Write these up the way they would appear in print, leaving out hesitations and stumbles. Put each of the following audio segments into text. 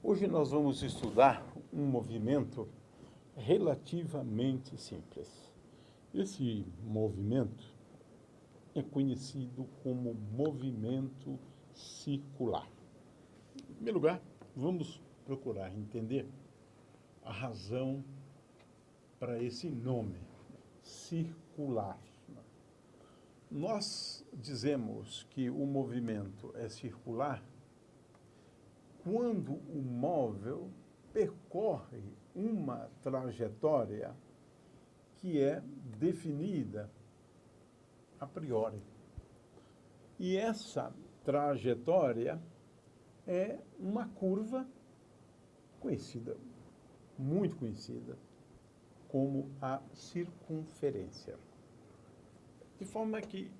Hoje nós vamos estudar um movimento relativamente simples. Esse movimento é conhecido como movimento circular. Em primeiro lugar, vamos procurar entender a razão para esse nome, circular. Nós dizemos que o movimento é circular quando o móvel percorre uma trajetória que é definida a priori. E essa trajetória é uma curva conhecida, muito conhecida, como a circunferência. De forma que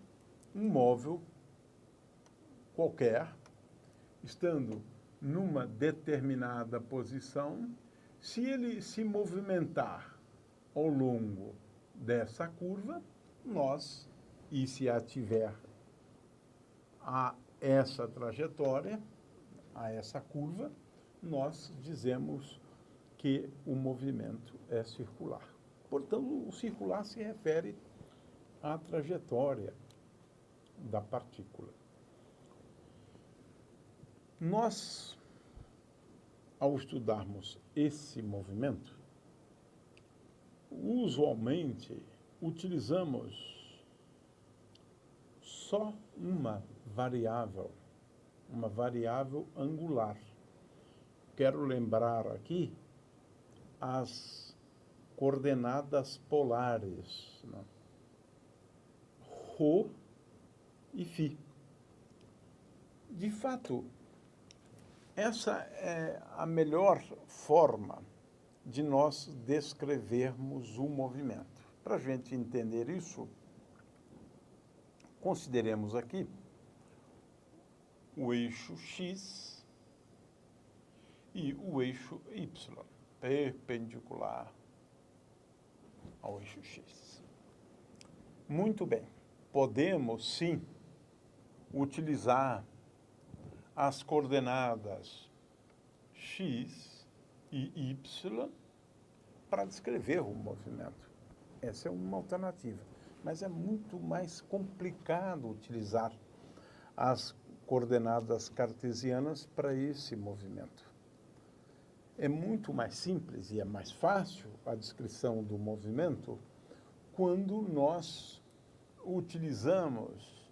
um móvel qualquer, estando numa determinada posição, se ele se movimentar ao longo dessa curva, e se ativer a essa trajetória, a essa curva, nós dizemos que o movimento é circular. Portanto, o circular se refere à trajetória da partícula. Nós, ao estudarmos esse movimento, usualmente utilizamos só uma variável angular. Quero lembrar aqui as coordenadas polares, né? Rho e Φ. De fato, essa é a melhor forma de nós descrevermos o movimento. Para a gente entender isso, consideremos aqui o eixo X e o eixo Y, perpendicular ao eixo X. Muito bem, podemos sim utilizar as coordenadas X e Y para descrever o movimento. Essa é uma alternativa, mas é muito mais complicado utilizar as coordenadas cartesianas para esse movimento. É muito mais simples e é mais fácil a descrição do movimento quando nós utilizamos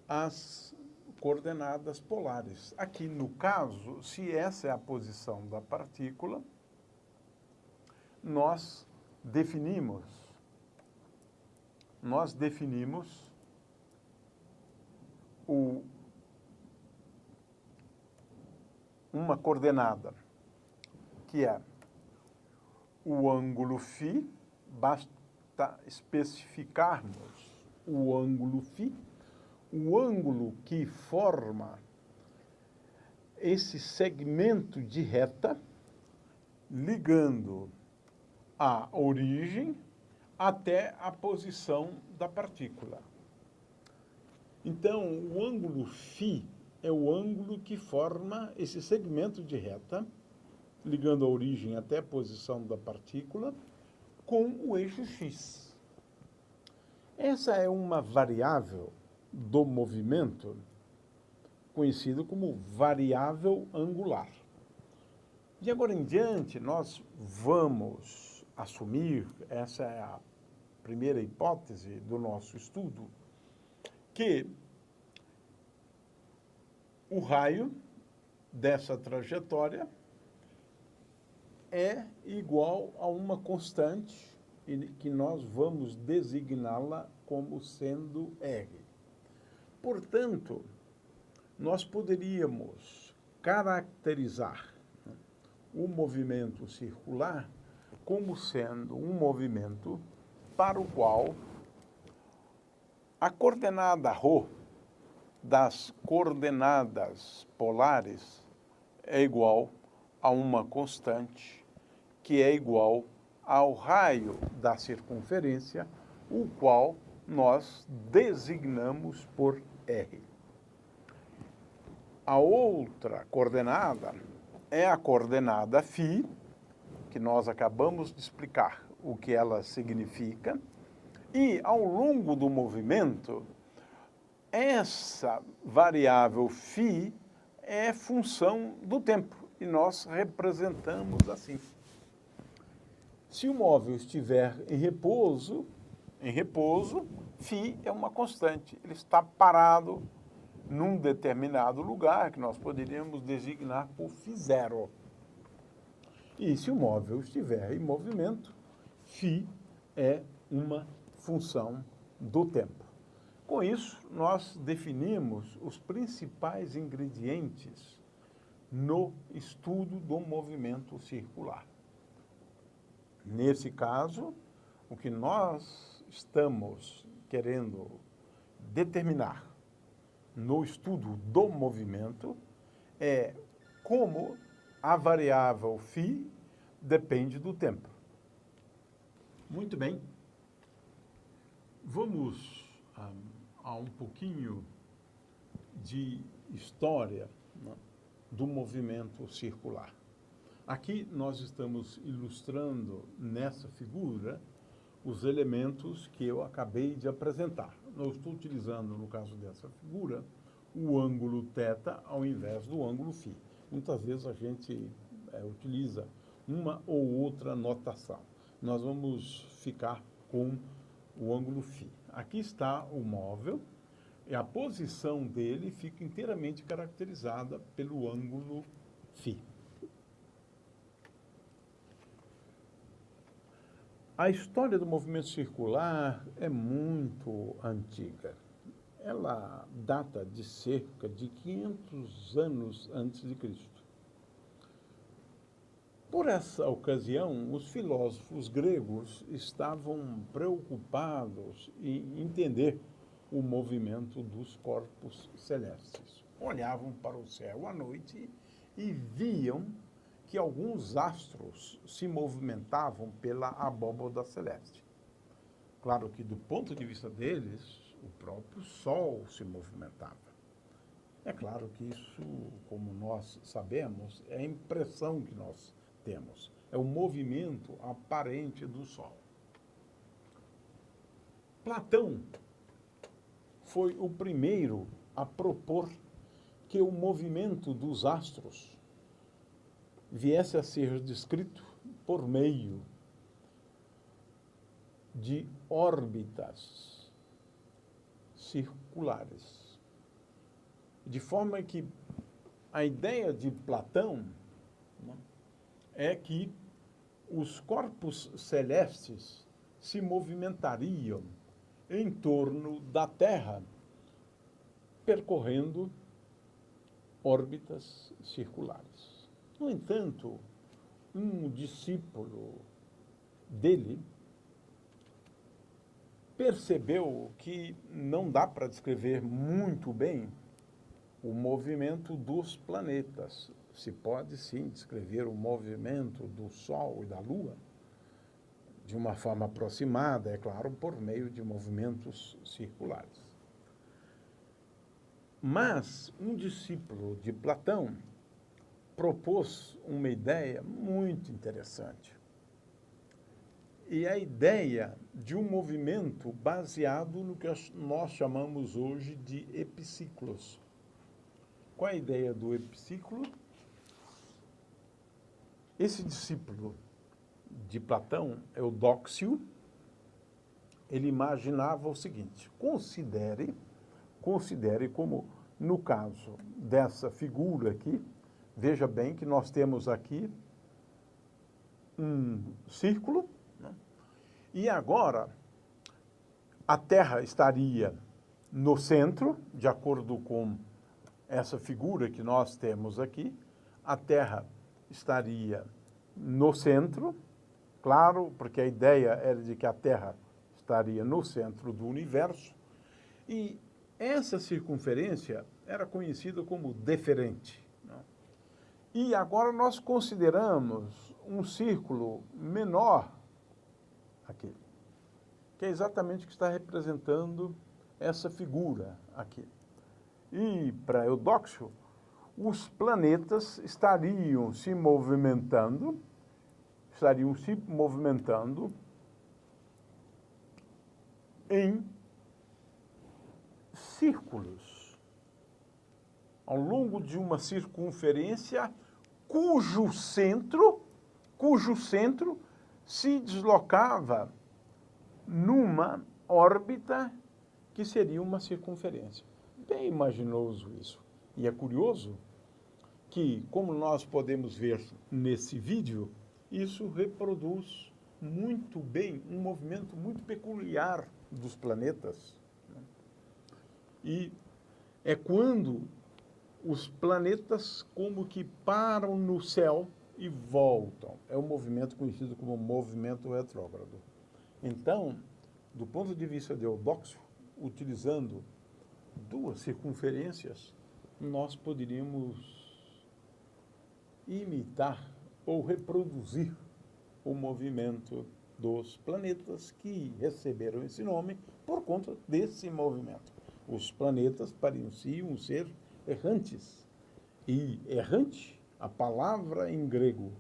as coordenadas polares. Aqui, no caso, se essa é a posição da partícula, nós definimos uma coordenada, que é o ângulo φ, basta especificarmos o ângulo φ, o ângulo que forma esse segmento de reta, ligando a origem até a posição da partícula. Então, o ângulo φ é o ângulo que forma esse segmento de reta, ligando a origem até a posição da partícula, com o eixo X. Essa é uma variável do movimento conhecido como variável angular. De agora em diante, nós vamos assumir, essa é a primeira hipótese do nosso estudo, que o raio dessa trajetória é igual a uma constante que nós vamos designá-la como sendo R. Portanto, nós poderíamos caracterizar o movimento circular como sendo um movimento para o qual a coordenada ρ das coordenadas polares é igual a uma constante que é igual ao raio da circunferência, o qual nós designamos por R. A outra coordenada é a coordenada φ, que nós acabamos de explicar o que ela significa, e ao longo do movimento, essa variável φ é função do tempo, e nós representamos assim. Se o móvel estiver em repouso, φ é uma constante, ele está parado num determinado lugar, que nós poderíamos designar por φ0. E se o móvel estiver em movimento, φ é uma função do tempo. Com isso, nós definimos os principais ingredientes no estudo do movimento circular. Nesse caso, o que nós estamos querendo determinar no estudo do movimento é como a variável φ depende do tempo. Muito bem. Vamos a um pouquinho de história, né, do movimento circular. Aqui nós estamos ilustrando nessa figura os elementos que eu acabei de apresentar. Eu estou utilizando, no caso dessa figura, o ângulo θ ao invés do ângulo φ. Muitas vezes a gente utiliza uma ou outra notação. Nós vamos ficar com o ângulo φ. Aqui está o móvel e a posição dele fica inteiramente caracterizada pelo ângulo φ. A história do movimento circular é muito antiga. Ela data de cerca de 500 anos antes de Cristo. Por essa ocasião, os filósofos gregos estavam preocupados em entender o movimento dos corpos celestes. Olhavam para o céu à noite e viam que alguns astros se movimentavam pela abóbada celeste. Claro que, do ponto de vista deles, o próprio Sol se movimentava. É claro que isso, como nós sabemos, é a impressão que nós temos. É o movimento aparente do Sol. Platão foi o primeiro a propor que o movimento dos astros viesse a ser descrito por meio de órbitas circulares. De forma que a ideia de Platão, né, é que os corpos celestes se movimentariam em torno da Terra, percorrendo órbitas circulares. No entanto, um discípulo dele percebeu que não dá para descrever muito bem o movimento dos planetas. Se pode, sim, descrever o movimento do Sol e da Lua de uma forma aproximada, é claro, por meio de movimentos circulares. Mas um discípulo de Platão propôs uma ideia muito interessante. E a ideia de um movimento baseado no que nós chamamos hoje de epiciclos. Qual é a ideia do epiciclo? Esse discípulo de Platão, Eudóxio, ele imaginava o seguinte: considere como, no caso dessa figura aqui, veja bem que nós temos aqui um círculo, né? E agora a Terra estaria no centro, de acordo com essa figura que nós temos aqui, a Terra estaria no centro, claro, porque a ideia era de que a Terra estaria no centro do universo, e essa circunferência era conhecida como deferente. E agora nós consideramos um círculo menor aqui, que é exatamente o que está representando essa figura aqui. E para Eudóxio, os planetas estariam se movimentando em círculos, ao longo de uma circunferência cujo centro se deslocava numa órbita que seria uma circunferência. Bem imaginoso isso. E é curioso que, como nós podemos ver nesse vídeo, isso reproduz muito bem um movimento muito peculiar dos planetas. E é quando os planetas como que param no céu e voltam. É um movimento conhecido como movimento retrógrado. Então, do ponto de vista de Eudóxio, utilizando duas circunferências, nós poderíamos imitar ou reproduzir o movimento dos planetas que receberam esse nome por conta desse movimento. Os planetas pareciam ser errantes. E errante, a palavra em grego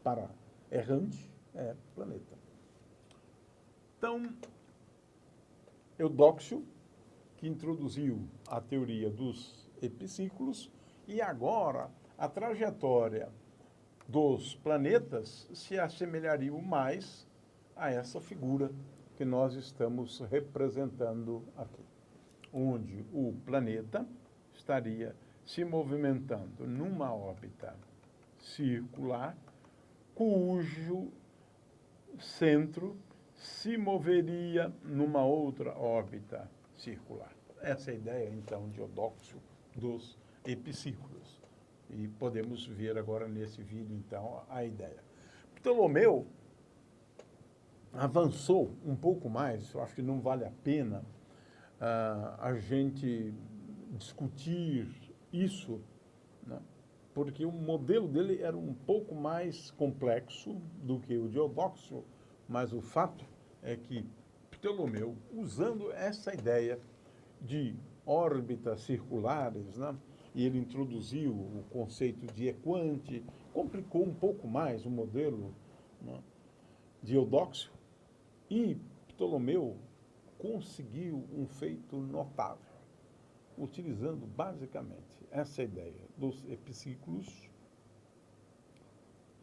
para errante é planeta. Então, Eudóxio, que introduziu a teoria dos epiciclos, e agora a trajetória dos planetas se assemelharia mais a essa figura que nós estamos representando aqui, onde o planeta estaria se movimentando numa órbita circular, cujo centro se moveria numa outra órbita circular. Essa é a ideia, então, de Eudóxio dos epiciclos. E podemos ver agora nesse vídeo, então, a ideia. Ptolomeu avançou um pouco mais, eu acho que não vale a pena a gente discutir isso, né? Porque o modelo dele era um pouco mais complexo do que o de Eudóxio, mas o fato é que Ptolomeu, usando essa ideia de órbitas circulares, né? E ele introduziu o conceito de equante, complicou um pouco mais o modelo, né, de Eudóxio, e Ptolomeu conseguiu um feito notável, utilizando basicamente essa ideia dos epiciclos.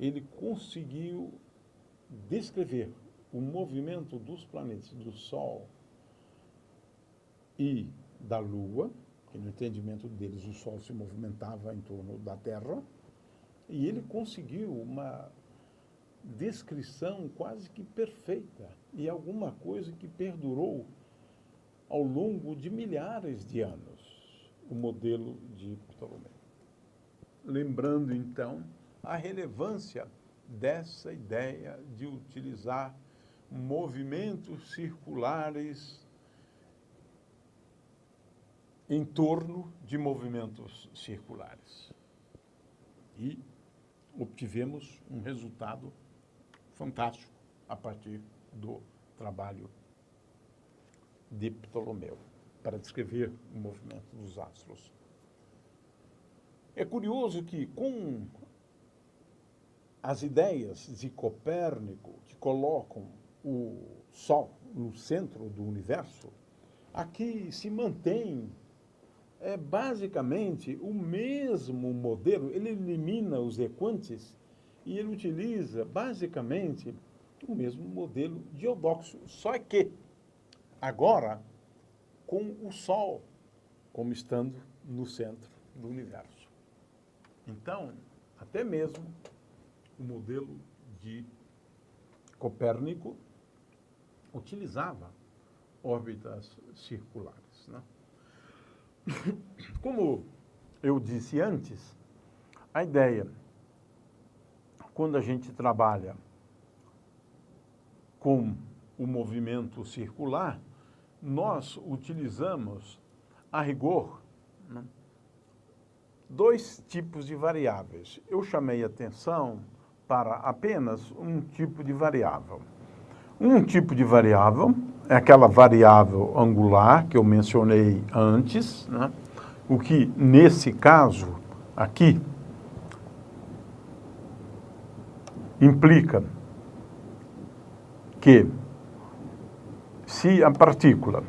Ele conseguiu descrever o movimento dos planetas, do Sol e da Lua, que no entendimento deles o Sol se movimentava em torno da Terra, e ele conseguiu uma descrição quase que perfeita, e alguma coisa que perdurou ao longo de milhares de anos, o modelo de Ptolomeu. Lembrando, então, a relevância dessa ideia de utilizar movimentos circulares em torno de movimentos circulares. E obtivemos um resultado fantástico a partir do trabalho de Ptolomeu para descrever o movimento dos astros. É curioso que, com as ideias de Copérnico, que colocam o Sol no centro do universo, aqui se mantém basicamente o mesmo modelo. Ele elimina os equantes e ele utiliza basicamente o mesmo modelo de Eudóxio, só que agora com o Sol como estando no centro do universo. Então, até mesmo o modelo de Copérnico utilizava órbitas circulares, né? Como eu disse antes, a ideia, quando a gente trabalha com o movimento circular, nós utilizamos, a rigor, né, dois tipos de variáveis. Eu chamei atenção para apenas um tipo de variável. Um tipo de variável é aquela variável angular que eu mencionei antes, né? O que, nesse caso, aqui implica que se a partícula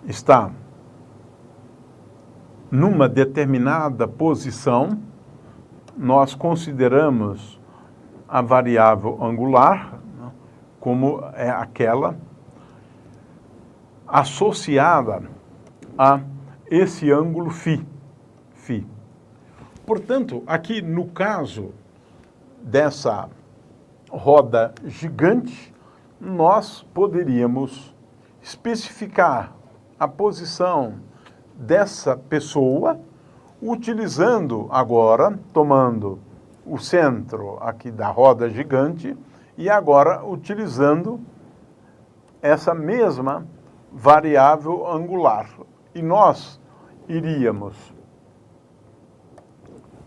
está numa determinada posição, nós consideramos a variável angular como é aquela associada a esse ângulo φ. Portanto, aqui no caso dessa roda gigante, nós poderíamos especificar a posição dessa pessoa, utilizando agora, tomando o centro aqui da roda gigante, e agora utilizando essa mesma variável angular. E nós iríamos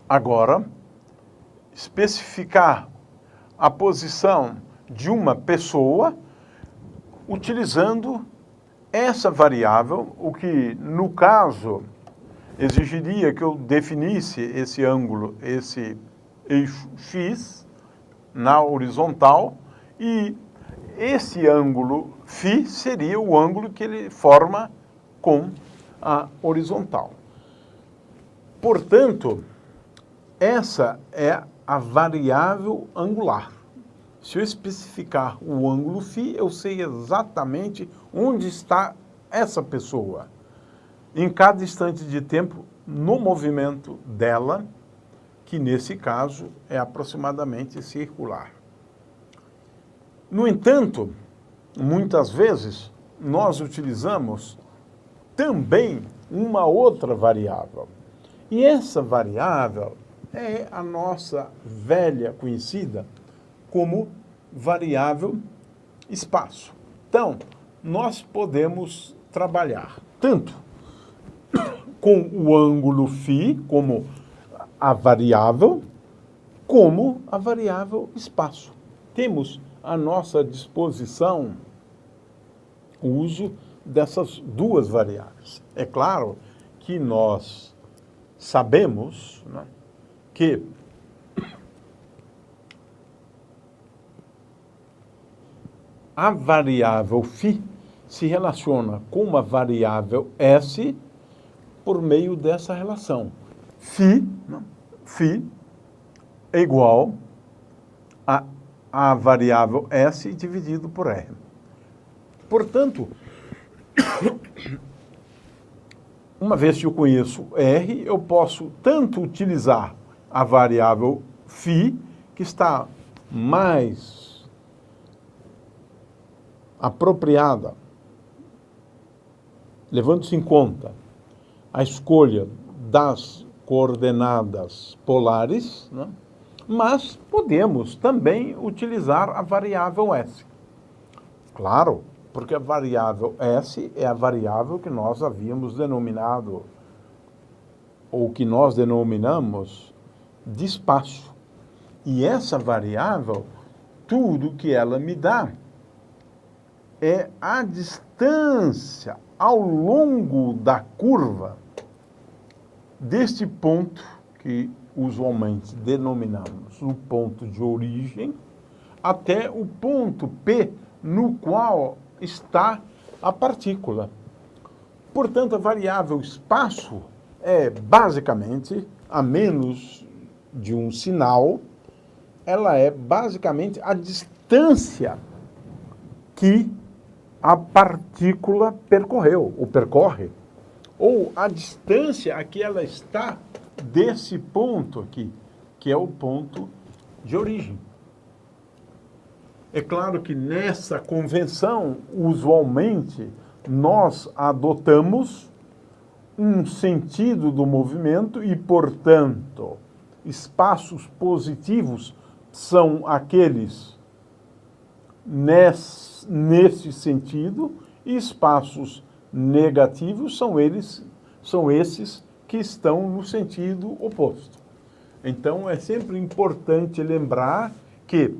agora especificar a posição de uma pessoa utilizando essa variável, o que, no caso, exigiria que eu definisse esse ângulo, esse eixo x, na horizontal, e esse ângulo φ seria o ângulo que ele forma com a horizontal. Portanto, essa é a variável angular. Se eu especificar o ângulo φ, eu sei exatamente onde está essa pessoa, em cada instante de tempo, no movimento dela, que nesse caso é aproximadamente circular. No entanto, muitas vezes, nós utilizamos também uma outra variável. E essa variável é a nossa velha conhecida como variável espaço. Então, nós podemos trabalhar tanto com o ângulo φ, como a variável, como a variável espaço. Temos à nossa disposição o uso dessas duas variáveis. É claro que nós sabemos, né, que a variável φ se relaciona com a variável S por meio dessa relação. Φ é igual a variável S dividido por R. Portanto, uma vez que eu conheço R, eu posso tanto utilizar a variável φ, que está mais apropriada, levando-se em conta a escolha das coordenadas polares, né? Mas podemos também utilizar a variável S. Claro, porque a variável S é a variável que nós havíamos denominado, ou que nós denominamos de espaço. E essa variável, tudo que ela me dá é a distância ao longo da curva deste ponto que usualmente denominamos o ponto de origem até o ponto P no qual está a partícula. Portanto, a variável espaço é basicamente, a menos de um sinal, ela é basicamente a distância que a partícula percorreu, ou percorre, ou a distância a que ela está desse ponto aqui, que é o ponto de origem. É claro que nessa convenção, usualmente, nós adotamos um sentido do movimento e, portanto, espaços positivos são aqueles nesse sentido e espaços negativos são esses que estão no sentido oposto. Então, é sempre importante lembrar que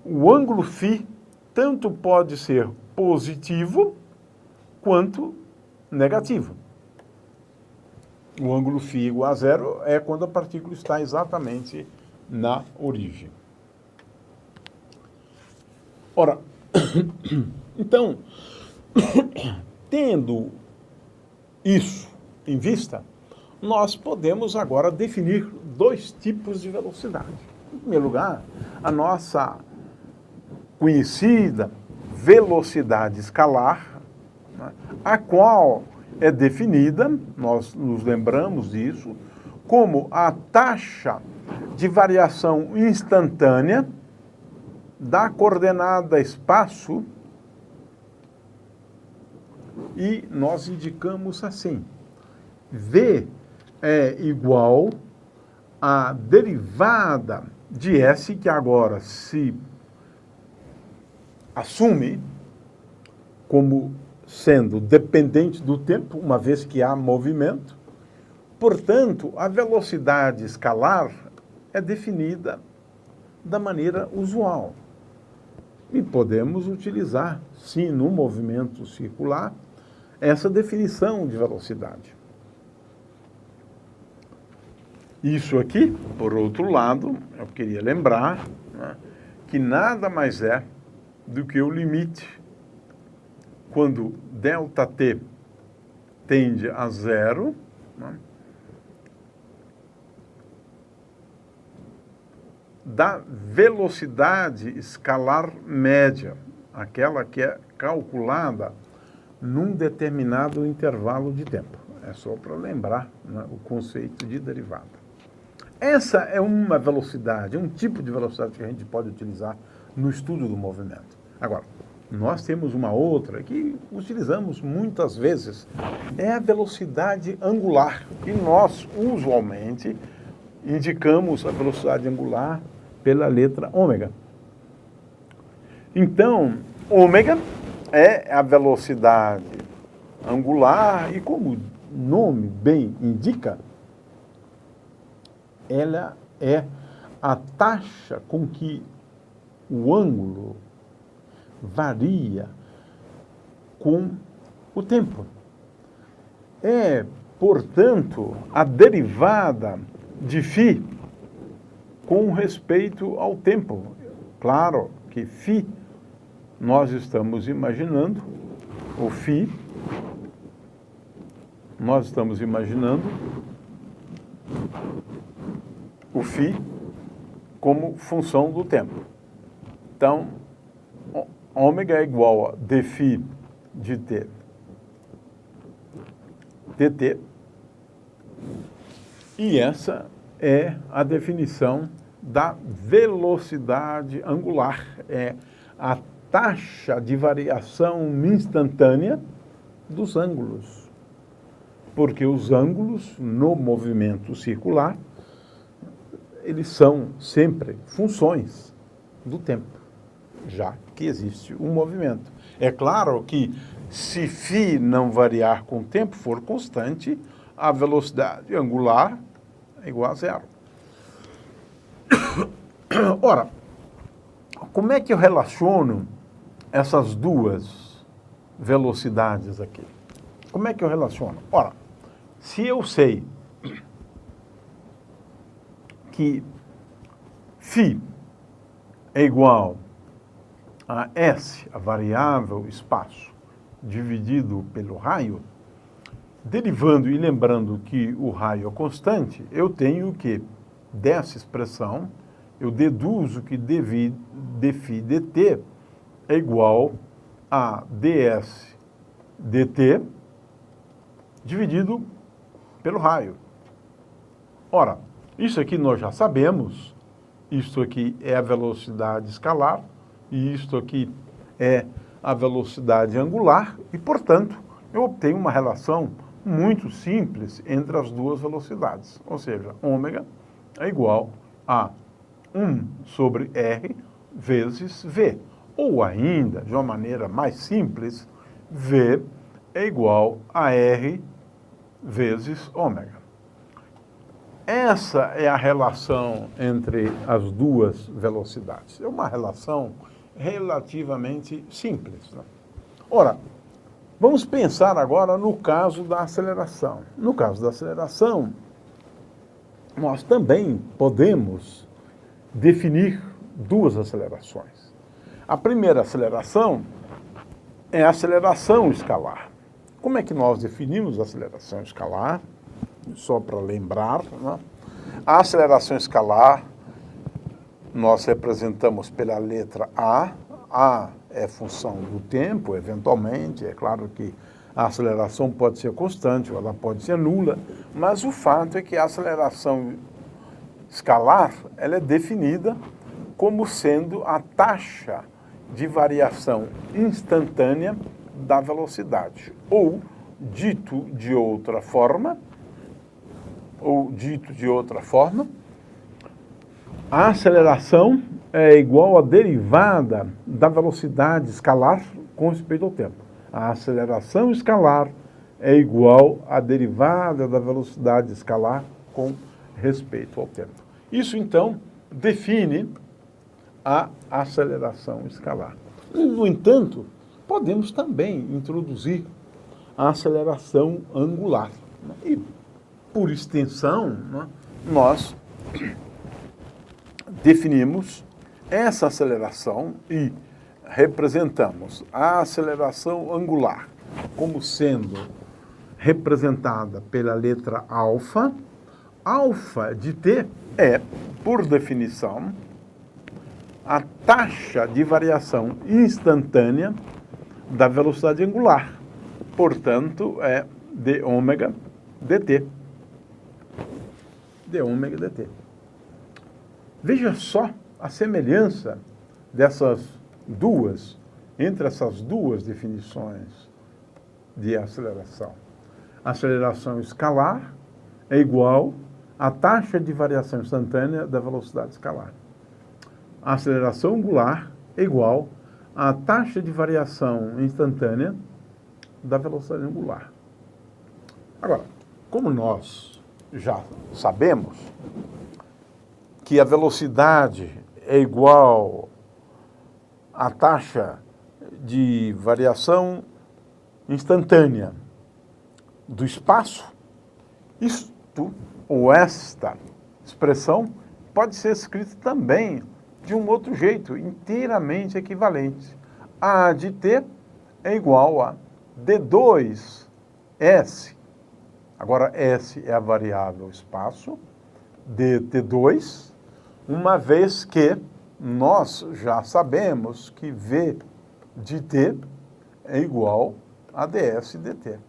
o ângulo φ tanto pode ser positivo quanto negativo. O ângulo φ igual a zero é quando a partícula está exatamente na origem. Ora, então, tendo isso em vista, nós podemos agora definir dois tipos de velocidade. Em primeiro lugar, a nossa conhecida velocidade escalar, né, a qual é definida, nós nos lembramos disso, como a taxa de variação instantânea da coordenada espaço, e nós indicamos assim: V é igual à derivada de S, que agora se assume como sendo dependente do tempo, uma vez que há movimento. Portanto, a velocidade escalar é definida da maneira usual. E podemos utilizar, sim, no movimento circular, essa definição de velocidade. Isso aqui, por outro lado, eu queria lembrar, né, que nada mais é do que o limite quando ΔT tende a zero, né, da velocidade escalar média, aquela que é calculada num determinado intervalo de tempo. É só para lembrar, né, o conceito de derivada. Essa é uma velocidade, um tipo de velocidade que a gente pode utilizar no estudo do movimento. Agora, nós temos uma outra que utilizamos muitas vezes, é a velocidade angular. E nós, usualmente, indicamos a velocidade angular pela letra ômega. Então, ômega é a velocidade angular e, como o nome bem indica, ela é a taxa com que o ângulo varia com o tempo. É, portanto, a derivada de φ com respeito ao tempo. Claro que φ nós estamos imaginando, o φ, nós estamos imaginando o φ como função do tempo. Então, ômega é igual a dφ de t dt, e essa é a definição da velocidade angular, é a taxa de variação instantânea dos ângulos. Porque os ângulos no movimento circular, eles são sempre funções do tempo, já que existe um movimento. É claro que se φ não variar com o tempo, for constante, a velocidade angular é igual a zero. Ora, como é que eu relaciono essas duas velocidades aqui? Como é que eu relaciono? Ora, se eu sei que φ é igual a S, a variável espaço, dividido pelo raio, derivando e lembrando que o raio é constante, eu tenho que, dessa expressão, eu deduzo que dφ dt é igual a ds dt dividido pelo raio. Ora, isso aqui nós já sabemos, isto aqui é a velocidade escalar, e isto aqui é a velocidade angular, e, portanto, eu obtenho uma relação muito simples entre as duas velocidades. Ou seja, ômega é igual a 1 sobre R vezes V. Ou ainda, de uma maneira mais simples, V é igual a R vezes ômega. Essa é a relação entre as duas velocidades. É uma relação relativamente simples, né? Ora, Vamos pensar agora no caso da aceleração. No caso da aceleração, nós também podemos definir duas acelerações. A primeira aceleração é a aceleração escalar. Como é que nós definimos a aceleração escalar? Só para lembrar, né? A aceleração escalar nós representamos pela letra A. A é função do tempo, eventualmente. É claro que a aceleração pode ser constante ou ela pode ser nula, mas o fato é que a aceleração escalar ela é definida como sendo a taxa de variação instantânea da velocidade. Ou, dito de outra forma, a aceleração é igual à derivada da velocidade escalar com respeito ao tempo. A aceleração escalar é igual à derivada da velocidade escalar com respeito ao tempo. Isso, então, define a aceleração escalar. No entanto, podemos também introduzir a aceleração angular. E, por extensão, né, nós definimos essa aceleração e representamos a aceleração angular como sendo representada pela letra alfa. Alfa de t é, por definição, a taxa de variação instantânea da velocidade angular. Portanto, é d ômega dt. D ômega dt. Veja só a semelhança entre essas duas definições de aceleração. A aceleração escalar é igual à taxa de variação instantânea da velocidade escalar. A aceleração angular é igual à taxa de variação instantânea da velocidade angular. Agora, como nós já sabemos que a velocidade é igual à taxa de variação instantânea do espaço, isto ou esta expressão pode ser escrita também de um outro jeito, inteiramente equivalente. A de t é igual a d2s. Agora, s é a variável espaço, dt2, uma vez que nós já sabemos que v de t é igual a ds dt.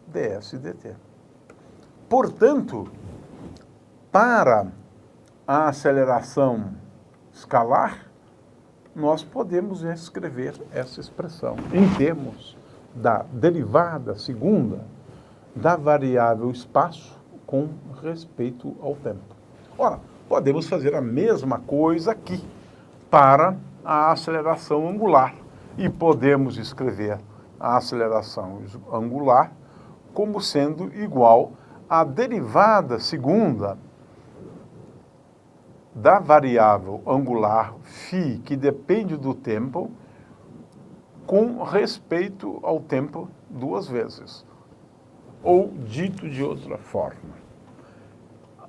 ds dt. Portanto, para a aceleração escalar, nós podemos escrever essa expressão em termos da derivada segunda da variável espaço com respeito ao tempo. Ora, podemos fazer a mesma coisa aqui para a aceleração angular e podemos escrever a aceleração angular como sendo igual à derivada segunda da variável angular φ, que depende do tempo, com respeito ao tempo duas vezes. Ou, dito de outra forma,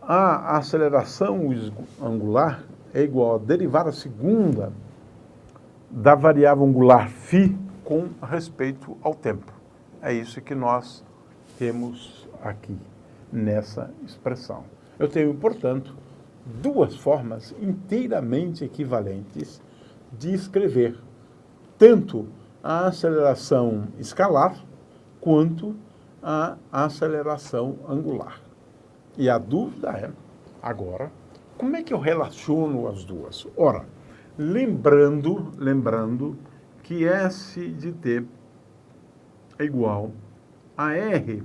a aceleração angular é igual à derivada segunda da variável angular φ com respeito ao tempo. É isso que nós temos aqui nessa expressão. Eu tenho, portanto, duas formas inteiramente equivalentes de escrever tanto a aceleração escalar quanto a aceleração angular. E a dúvida é, agora, como é que eu relaciono as duas? Ora, lembrando que S de t é igual a R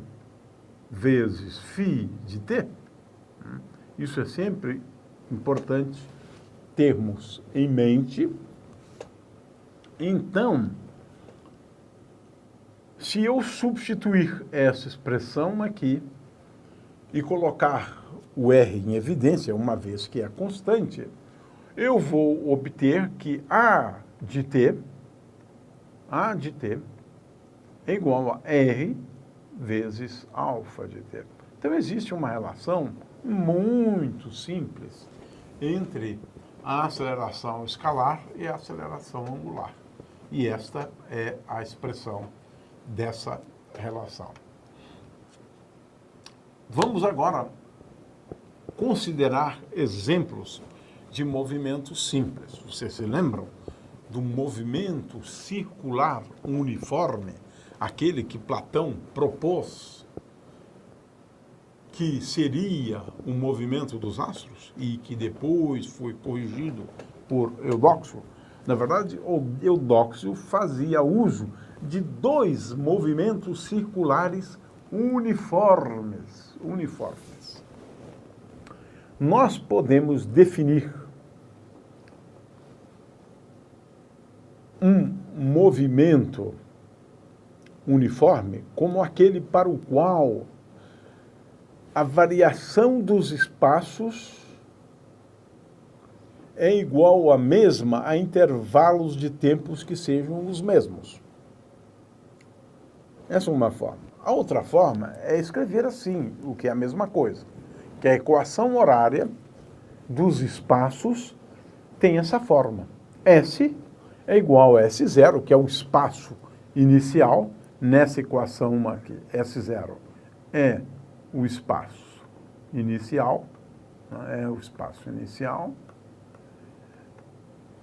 vezes φ de t. Isso é sempre importante termos em mente. Então, se eu substituir essa expressão aqui e colocar o R em evidência, uma vez que é constante, eu vou obter que A de t é igual a R vezes alfa de t. Então, existe uma relação muito simples entre a aceleração escalar e a aceleração angular. E esta é a expressão dessa relação. Vamos agora considerar exemplos de movimentos simples. Vocês se lembram do movimento circular uniforme, aquele que Platão propôs que seria um movimento dos astros e que depois foi corrigido por Eudóxio? Na verdade, o Eudóxio fazia uso de dois movimentos circulares uniformes. Nós podemos definir um movimento uniforme como aquele para o qual a variação dos espaços é igual à mesma a intervalos de tempos que sejam os mesmos. Essa é uma forma. A outra forma é escrever assim, o que é a mesma coisa, que a equação horária dos espaços tem essa forma. S é igual a S0, que é o espaço inicial, nessa equação aqui. S0 é o espaço inicial,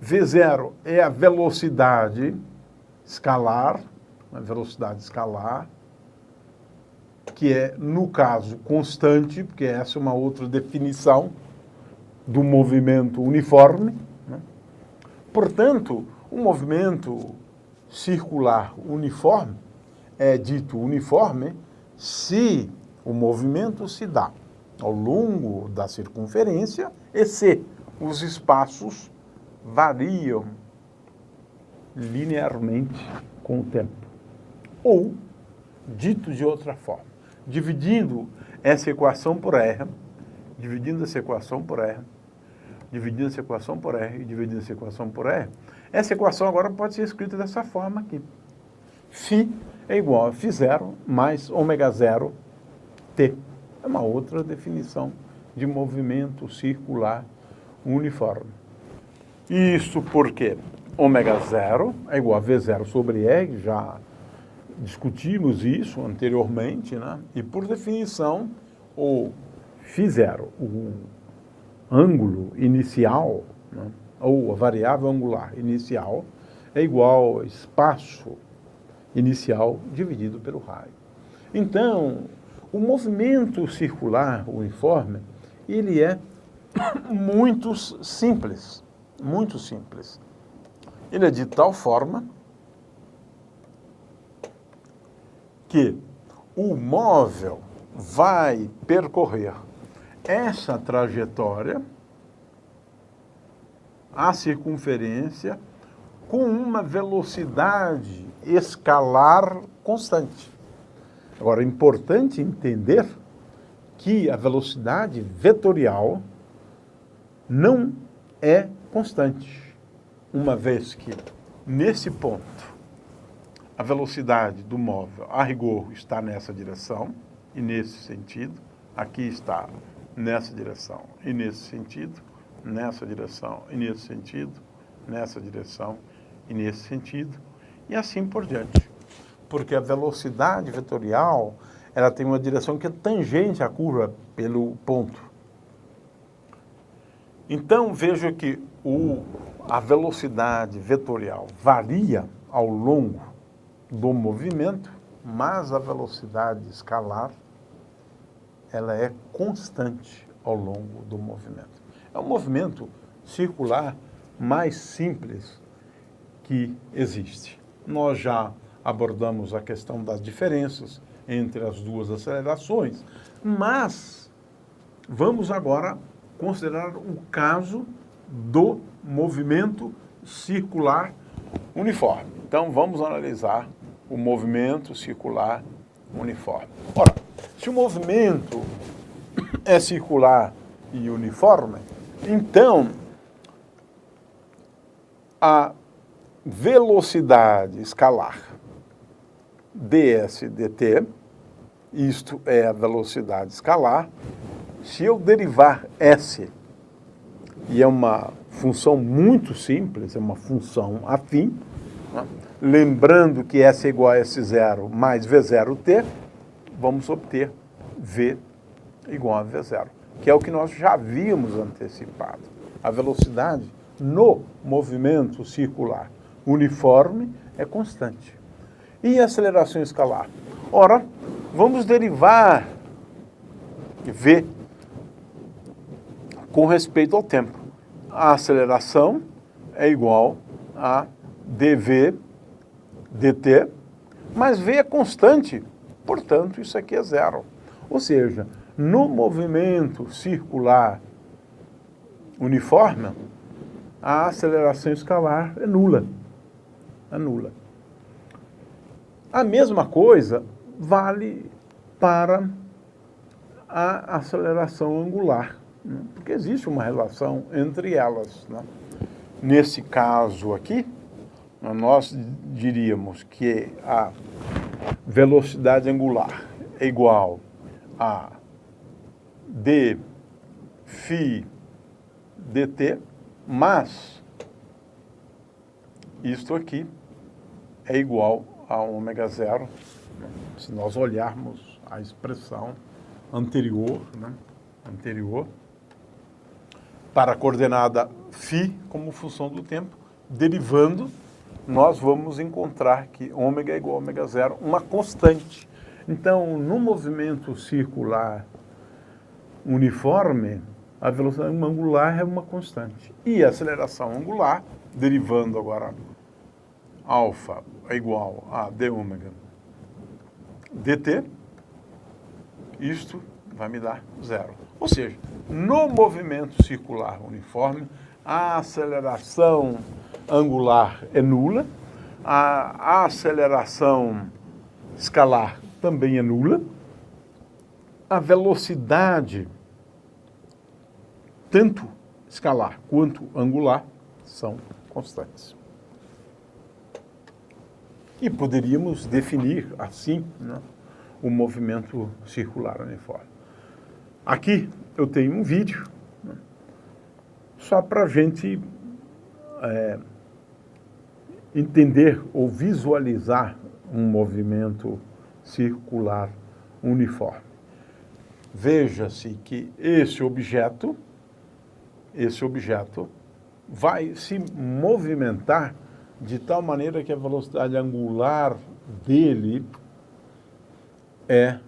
V0 é a velocidade escalar, que é, no caso, constante, porque essa é uma outra definição do movimento uniforme, né? Portanto, o movimento circular uniforme é dito uniforme se o movimento se dá ao longo da circunferência e se os espaços variam linearmente com o tempo. Ou, dito de outra forma, dividindo essa equação por R, dividindo essa equação por R, dividindo essa equação por R e dividindo essa equação por R, essa equação agora pode ser escrita dessa forma aqui. Φ é igual a Φ0 mais ω0 T. É uma outra definição de movimento circular uniforme. Isso porque ω0 é igual a V0 sobre R, já discutimos isso anteriormente, né? E por definição, o Φ0, o ângulo inicial, né? Ou a variável angular inicial, é igual ao espaço inicial dividido pelo raio. Então, o movimento circular uniforme, ele é muito simples, muito simples. Ele é de tal forma que o móvel vai percorrer essa trajetória, a circunferência, com uma velocidade escalar constante. Agora, é importante entender que a velocidade vetorial não é constante, uma vez que, nesse ponto, a velocidade do móvel, a rigor, está nessa direção e nesse sentido, aqui está nessa direção e nesse sentido, nessa direção e nesse sentido, nessa direção e nesse sentido, e assim por diante. Porque a velocidade vetorial, ela tem uma direção que é tangente à curva pelo ponto. Então, veja que a velocidade vetorial varia ao longo do movimento, mas a velocidade escalar, ela é constante ao longo do movimento. É o movimento circular mais simples que existe. Nós já abordamos a questão das diferenças entre as duas acelerações, mas vamos agora considerar o caso do movimento circular uniforme. Então, vamos analisar o movimento circular uniforme. Ora, se o movimento é circular e uniforme, então a velocidade escalar ds dt, isto é a velocidade escalar. Se eu derivar s, e é uma função muito simples, é uma função afim, né? Lembrando que s é igual a s0 mais v0t, vamos obter v igual a v0, que é o que nós já havíamos antecipado. A velocidade no movimento circular uniforme é constante. E a aceleração escalar? Ora, vamos derivar v com respeito ao tempo. A aceleração é igual a dv dt, mas v é constante, portanto, isso aqui é zero. Ou seja, no movimento circular uniforme, a aceleração escalar é nula. É nula. A mesma coisa vale para a aceleração angular, né? Porque existe uma relação entre elas, né? Nesse caso aqui, nós diríamos que a velocidade angular é igual a d φ dt, mas isto aqui é igual a ômega zero, né? Se nós olharmos a expressão anterior, né? Anterior, para a coordenada φ como função do tempo, derivando, nós vamos encontrar que ômega é igual a ômega zero, uma constante. Então, no movimento circular uniforme, a velocidade angular é uma constante. E a aceleração angular, derivando agora alfa é igual a d ômega dt, isto vai me dar zero. Ou seja, no movimento circular uniforme, a aceleração angular é nula, a aceleração escalar também é nula, a velocidade, tanto escalar quanto angular, são constantes. E poderíamos definir assim, né, o movimento circular uniforme. Aqui eu tenho um vídeo, né, só para a gente entender ou visualizar um movimento circular uniforme. Veja-se que esse objeto vai se movimentar de tal maneira que a velocidade angular dele é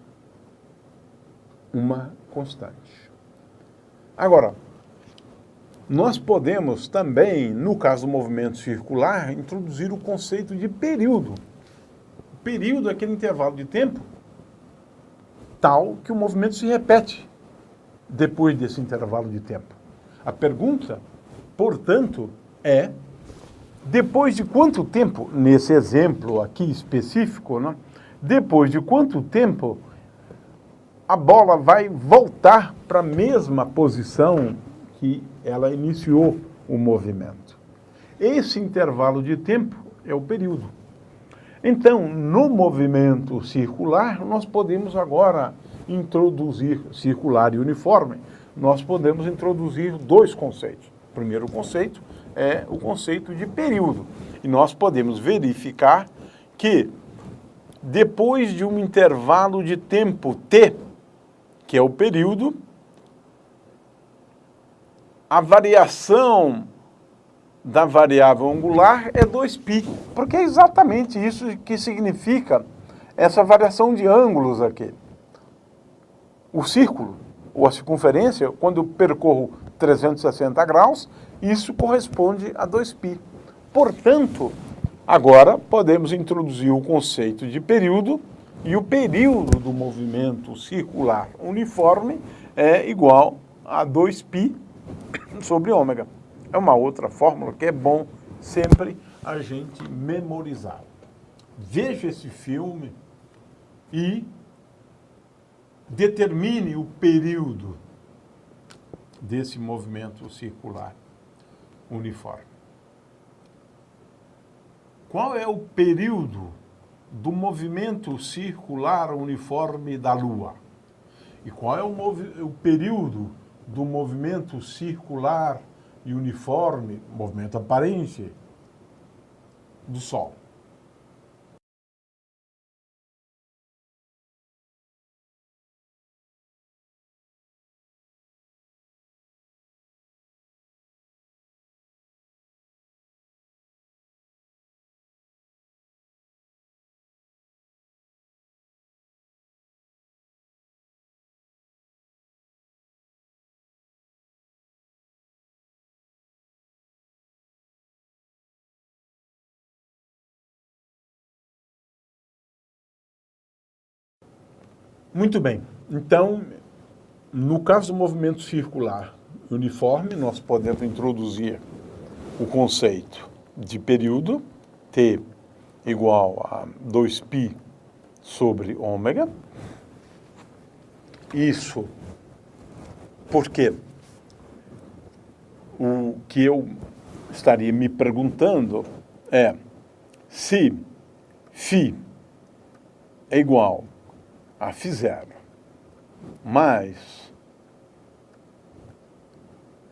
uma constante. Agora, nós podemos também, no caso do movimento circular, introduzir o conceito de período. O período é aquele intervalo de tempo tal que o movimento se repete depois desse intervalo de tempo. A pergunta, portanto, é: depois de quanto tempo, nesse exemplo aqui específico, né, depois de quanto tempo a bola vai voltar para a mesma posição que ela iniciou o movimento? Esse intervalo de tempo é o período. Então, no movimento circular, nós podemos agora introduzir, circular e uniforme, nós podemos introduzir dois conceitos. O primeiro conceito é o conceito de período. E nós podemos verificar que depois de um intervalo de tempo t, que é o período, a variação da variável angular é 2π, porque é exatamente isso que significa essa variação de ângulos aqui. O círculo, ou a circunferência, quando eu percorro 360 graus, isso corresponde a 2π. Portanto, agora podemos introduzir o conceito de período, e o período do movimento circular uniforme é igual a 2π sobre ômega. É uma outra fórmula que é bom sempre a gente memorizar. Veja esse filme e determine o período desse movimento circular uniforme. Qual é o período do movimento circular uniforme da Lua? E qual é o período do movimento circular e uniforme, movimento aparente, do Sol? Muito bem. Então, no caso do movimento circular uniforme, nós podemos introduzir o conceito de período, T igual a 2π sobre ômega. Isso porque o que eu estaria me perguntando é se φ é igual a φ0 mais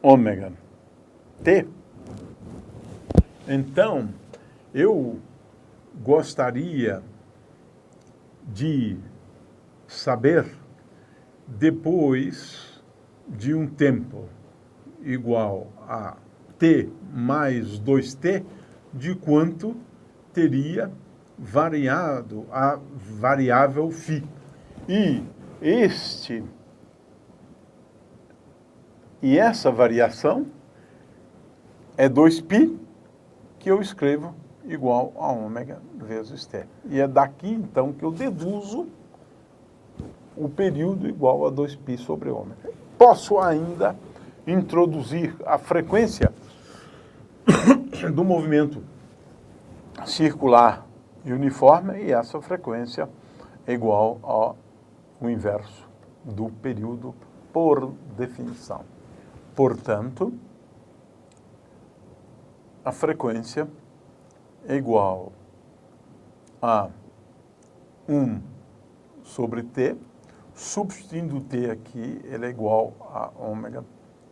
ômega t, então eu gostaria de saber, depois de um tempo igual a t mais 2t, de quanto teria variado a variável φ. E essa variação é 2π, que eu escrevo igual a ômega vezes t. E é daqui, então, que eu deduzo o período igual a 2π sobre ômega. Posso ainda introduzir a frequência do movimento circular e uniforme, e essa frequência é igual ao inverso do período por definição. Portanto, a frequência é igual a 1 sobre t, substituindo t aqui, ele é igual a ômega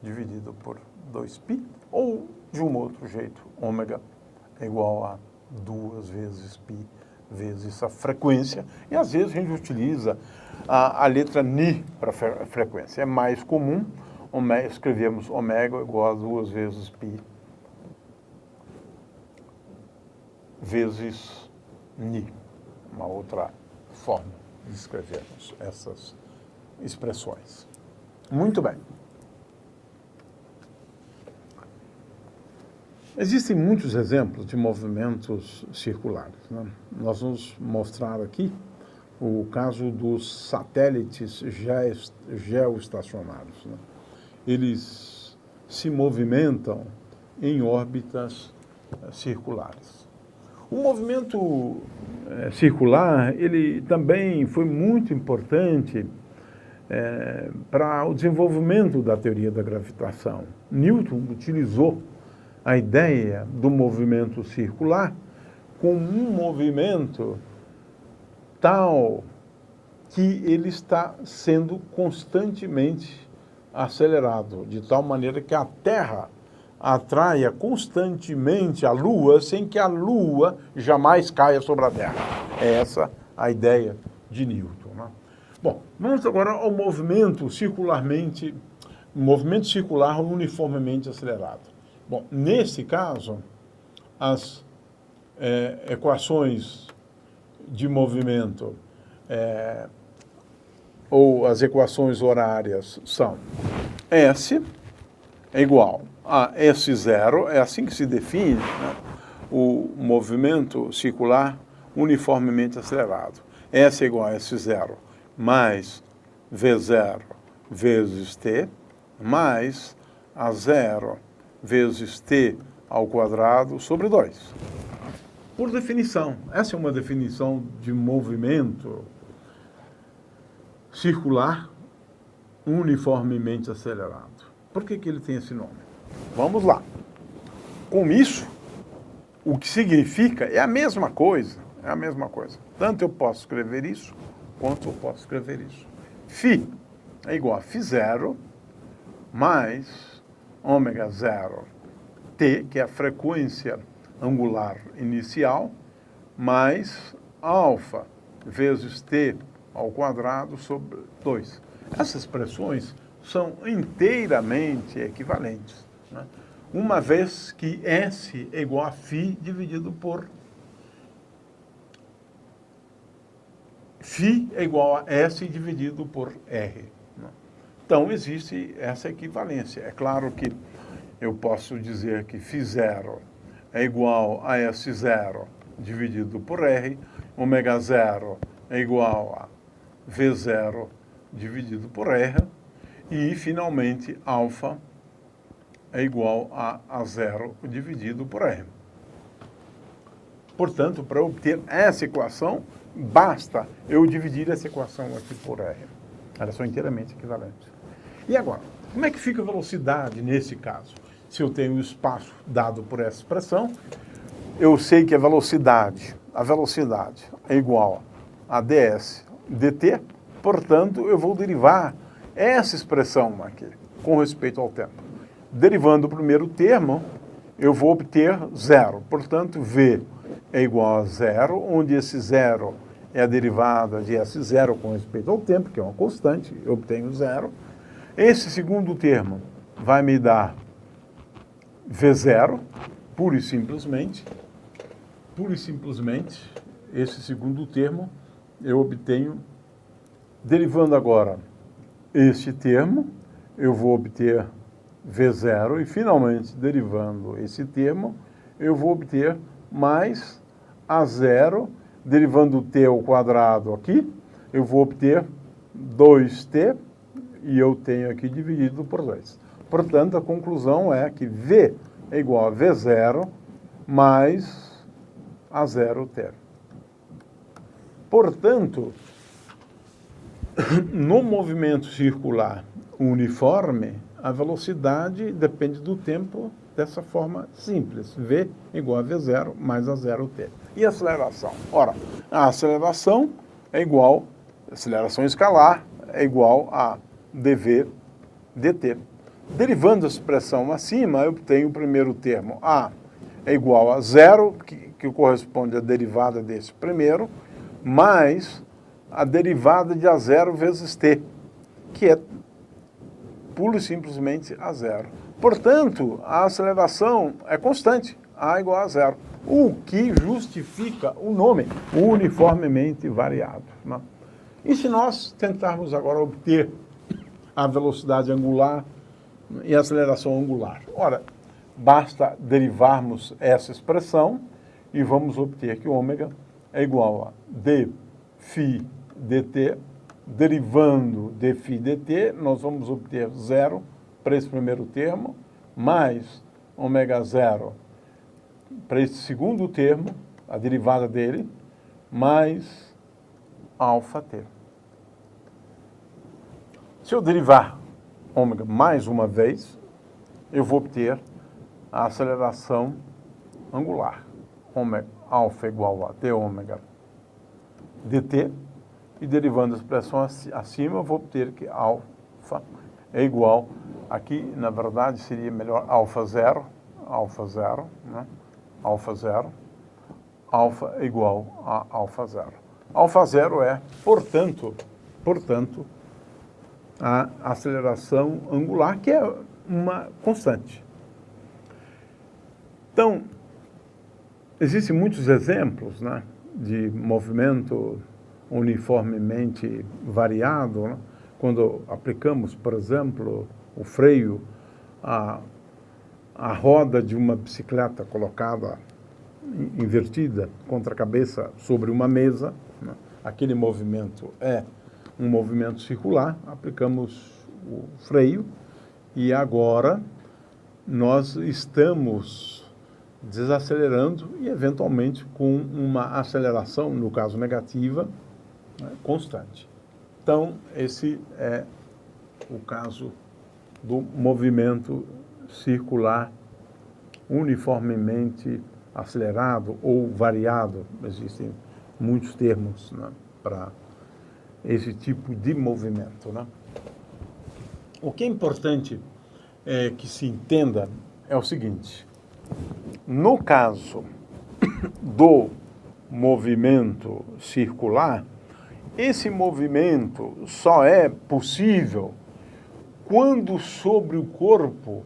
dividido por 2π, ou, de um outro jeito, ômega é igual a 2 vezes π vezes a frequência, e às vezes a gente utiliza a letra ni para frequência. É mais comum escrevermos ômega igual a 2 vezes π vezes ni, uma outra forma de escrevermos essas expressões. Muito bem. Existem muitos exemplos de movimentos circulares, né? Nós vamos mostrar aqui o caso dos satélites geoestacionários, né? Eles se movimentam em órbitas circulares. O movimento circular, ele também foi muito importante para o desenvolvimento da teoria da gravitação. Newton utilizou a ideia do movimento circular como um movimento tal que ele está sendo constantemente acelerado, de tal maneira que a Terra atraia constantemente a Lua, sem que a Lua jamais caia sobre a Terra. É essa a ideia de Newton, né? Bom, vamos agora ao movimento circular uniformemente acelerado. Bom, nesse caso, as equações de movimento ou as equações horárias são S é igual a S0, é assim que se define, né, o movimento circular uniformemente acelerado. S é igual a S0 mais V0 vezes T, mais A0 vezes t ao quadrado sobre 2. Por definição, essa é uma definição de movimento circular uniformemente acelerado. Por que ele tem esse nome? Vamos lá. Com isso, o que significa é a mesma coisa, Tanto eu posso escrever isso, quanto eu posso escrever isso. Φ é igual a φ0 mais ômega 0 t, que é a frequência angular inicial, mais alfa vezes t ao quadrado sobre 2. Essas expressões são inteiramente equivalentes, né? Uma vez que S é igual a φ dividido por... Φ é igual a S dividido por R. Né? Então, existe essa equivalência. É claro que eu posso dizer que φ0 é igual a S0 dividido por R, ômega 0 é igual a V0 dividido por R, e, finalmente, alfa é igual a 0 dividido por R. Portanto, para obter essa equação, basta eu dividir essa equação aqui por R. Elas são inteiramente equivalentes. E agora, como é que fica a velocidade nesse caso? Se eu tenho o espaço dado por essa expressão, eu sei que a velocidade é igual a ds dt, portanto, eu vou derivar essa expressão aqui, com respeito ao tempo. Derivando o primeiro termo, eu vou obter zero. Portanto, v é igual a zero, onde esse zero é a derivada de S0 com respeito ao tempo, que é uma constante, eu obtenho zero. Esse segundo termo vai me dar V0, pura e simplesmente, esse segundo termo eu obtenho, derivando agora este termo, eu vou obter V0 e, finalmente, derivando esse termo, eu vou obter mais A0, derivando o t ao quadrado aqui, eu vou obter 2t, e eu tenho aqui dividido por 2. Portanto, a conclusão é que V é igual a V0 mais A0t. Portanto, no movimento circular uniforme, a velocidade depende do tempo dessa forma simples. V é igual a V0 mais A0t. E a aceleração? Ora, a aceleração é igual, aceleração escalar é igual a dv dt. Derivando a expressão acima, eu tenho o primeiro termo, A é igual a zero, que corresponde à derivada desse primeiro, mais a derivada de A0 vezes t, que é pura e simplesmente A0. Portanto, a aceleração é constante, A igual a zero, o que justifica o nome uniformemente variado. Né? E se nós tentarmos agora obter a velocidade angular e a aceleração angular? Ora, basta derivarmos essa expressão e vamos obter que ômega é igual a dφ dt. Derivando dφ dt, nós vamos obter zero para esse primeiro termo, mais ômega 0 para esse segundo termo, a derivada dele, mais alfa t. Se eu derivar ômega mais uma vez, eu vou obter a aceleração angular. Ômega, alfa igual a d ômega dt, e derivando a expressão acima, eu vou obter que alfa é igual, aqui na verdade seria melhor alfa zero, né? Alfa zero, alfa é igual a alfa zero. Alfa zero é, portanto, a aceleração angular, que é uma constante. Então, existem muitos exemplos, né, de movimento uniformemente variado, né? Quando aplicamos, por exemplo, o freio à roda de uma bicicleta colocada invertida contra a cabeça sobre uma mesa, né? Aquele movimento é um movimento circular, aplicamos o freio e agora nós estamos desacelerando e, eventualmente, com uma aceleração, no caso negativa, né, constante. Então, esse é o caso do movimento circular uniformemente acelerado ou variado. Existem muitos termos, né, para esse tipo de movimento, né? O que é importante que se entenda é o seguinte: no caso do movimento circular, esse movimento só é possível quando sobre o corpo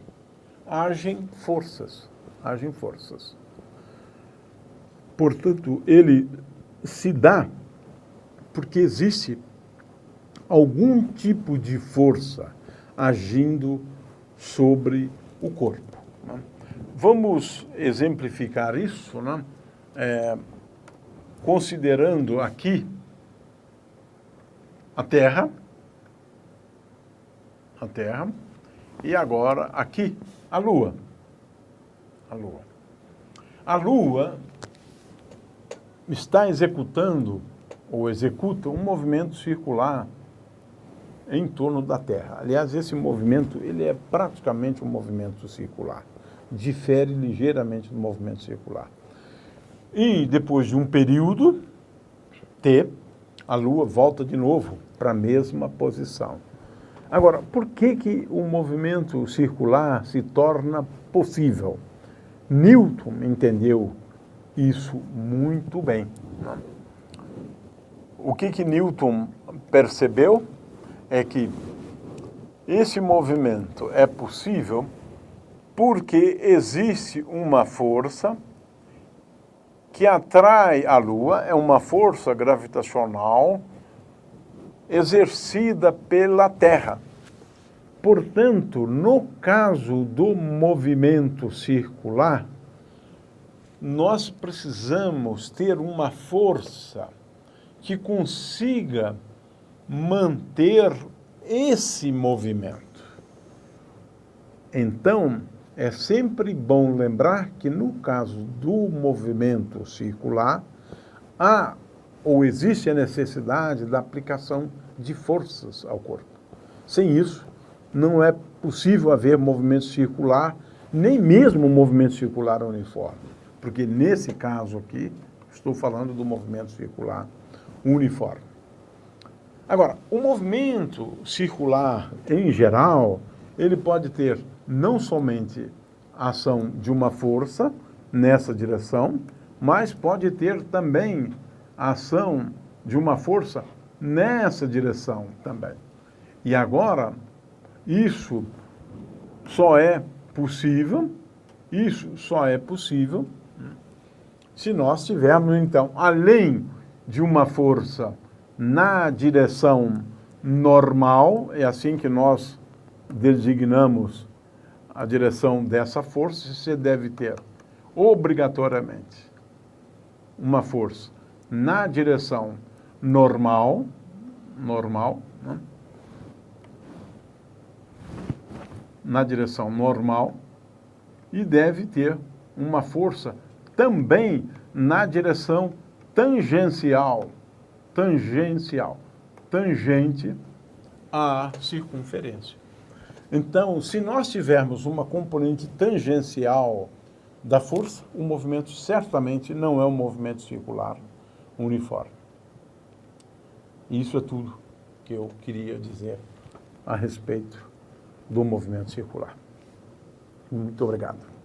agem forças. Portanto, ele se dá porque existe algum tipo de força agindo sobre o corpo, né? Vamos exemplificar isso, né? Considerando aqui a Terra, e agora aqui a Lua. A Lua está executando ou executa um movimento circular em torno da Terra. Aliás, esse movimento ele é praticamente um movimento circular. Difere ligeiramente do movimento circular. E depois de um período T, a Lua volta de novo para a mesma posição. Agora, por que o movimento circular se torna possível? Newton entendeu isso muito bem. O que Newton percebeu é que esse movimento é possível porque existe uma força que atrai a Lua, é uma força gravitacional exercida pela Terra. Portanto, no caso do movimento circular, nós precisamos ter uma força que consiga manter esse movimento. Então, é sempre bom lembrar que no caso do movimento circular, há ou existe a necessidade da aplicação de forças ao corpo. Sem isso, não é possível haver movimento circular, nem mesmo um movimento circular uniforme. Porque nesse caso aqui, estou falando do movimento circular uniforme. Agora, o movimento circular, em geral, ele pode ter não somente a ação de uma força nessa direção, mas pode ter também a ação de uma força nessa direção também. E agora, isso só é possível se nós tivermos, então, além de uma força na direção normal, é assim que nós designamos a direção dessa força, você deve ter obrigatoriamente uma força na direção normal, né? Na direção normal, e deve ter uma força também na direção tangencial, tangente à circunferência. Então, se nós tivermos uma componente tangencial da força, o movimento certamente não é um movimento circular uniforme. Isso é tudo que eu queria dizer a respeito do movimento circular. Muito obrigado.